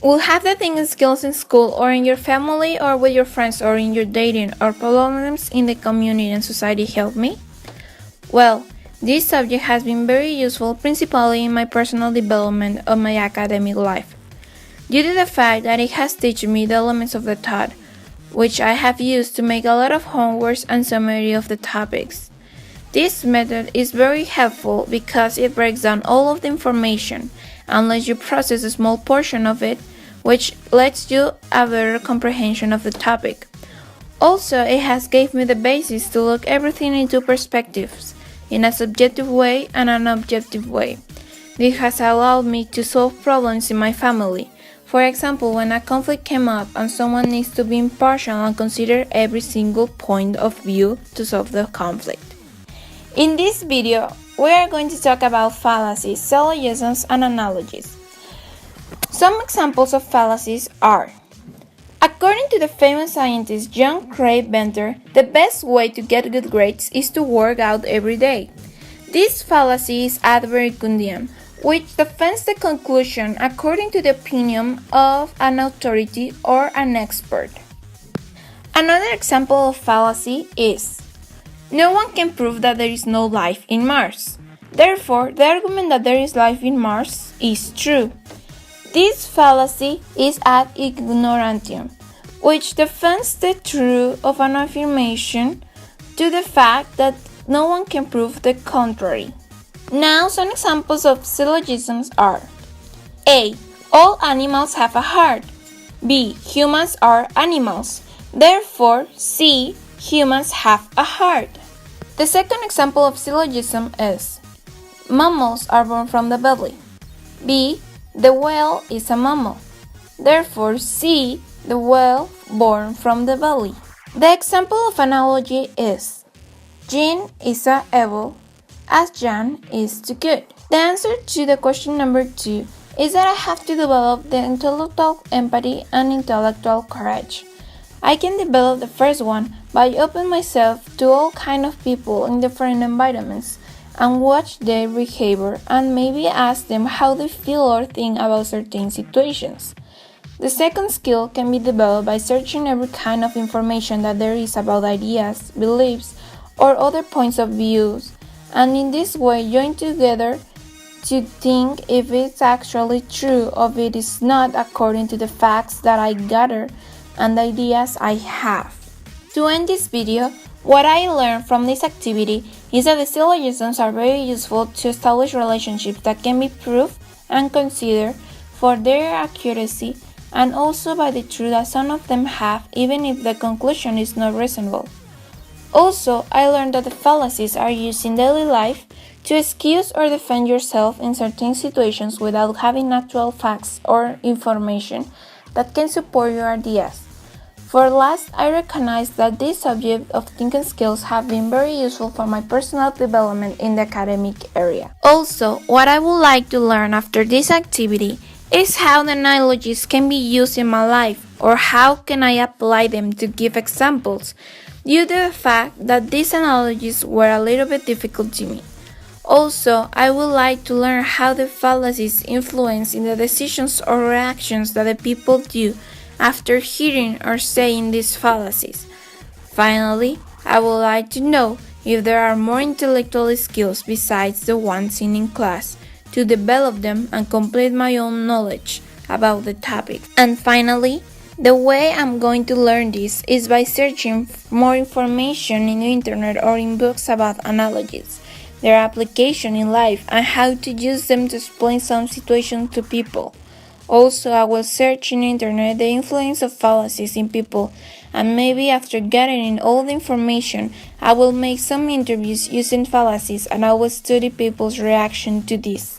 Will have the thinking skills in school or in your family or with your friends or in your dating or problems in the community and society help me? Well, this subject has been very useful principally in my personal development of my academic life, due to the fact that it has taught me the elements of the thought, which I have used to make a lot of homeworks and summary of the topics. This method is very helpful because it breaks down all of the information and lets you process a small portion of it, which lets you a better comprehension of the topic. Also, it has gave me the basis to look everything into perspectives, in a subjective way and an objective way. This has allowed me to solve problems in my family. For example, when a conflict came up and someone needs to be impartial and consider every single point of view to solve the conflict. In this video, we are going to talk about fallacies, syllogisms, and analogies. Some examples of fallacies are: according to the famous scientist John Craig Venter, the best way to get good grades is to work out every day. This fallacy is ad verecundiam, which defends the conclusion according to the opinion of an authority or an expert. Another example of fallacy is: no one can prove that there is no life in Mars. Therefore, the argument that there is life in Mars is true. This fallacy is ad ignorantium, which defends the truth of an affirmation to the fact that no one can prove the contrary. Now, some examples of syllogisms are: A. All animals have a heart. B. Humans are animals. Therefore, C. Humans have a heart. The second example of syllogism is: mammals are born from the belly. B. The whale is a mammal. Therefore, C. The whale born from the belly. The example of analogy is: Jean is a evil as Jan is to good. The answer to the question number 2 is that I have to develop the intellectual empathy and intellectual courage. I can develop the first one by opening myself to all kinds of people in different environments and watch their behavior and maybe ask them how they feel or think about certain situations. The second skill can be developed by searching every kind of information that there is about ideas, beliefs, or other points of views, and in this way join together to think if it's actually true or if it is not according to the facts that I gather and the ideas I have. To end this video, what I learned from this activity is that the syllogisms are very useful to establish relationships that can be proved and considered for their accuracy, and also by the truth that some of them have, even if the conclusion is not reasonable. Also, I learned that the fallacies are used in daily life to excuse or defend yourself in certain situations without having actual facts or information that can support your ideas. For last, I recognize that this subject of thinking skills have been very useful for my personal development in the academic area. Also, what I would like to learn after this activity is how the analogies can be used in my life, or how can I apply them to give examples, due to the fact that these analogies were a little bit difficult to me. Also, I would like to learn how the fallacies influence in the decisions or reactions that the people do after hearing or saying these fallacies. Finally, I would like to know if there are more intellectual skills besides the ones seen in class to develop them and complete my own knowledge about the topic. And finally, the way I'm going to learn this is by searching more information in the internet or in books about analogies, their application in life, and how to use them to explain some situations to people. Also, I will search in the internet the influence of fallacies in people, and maybe after gathering all the information, I will make some interviews using fallacies and I will study people's reaction to this.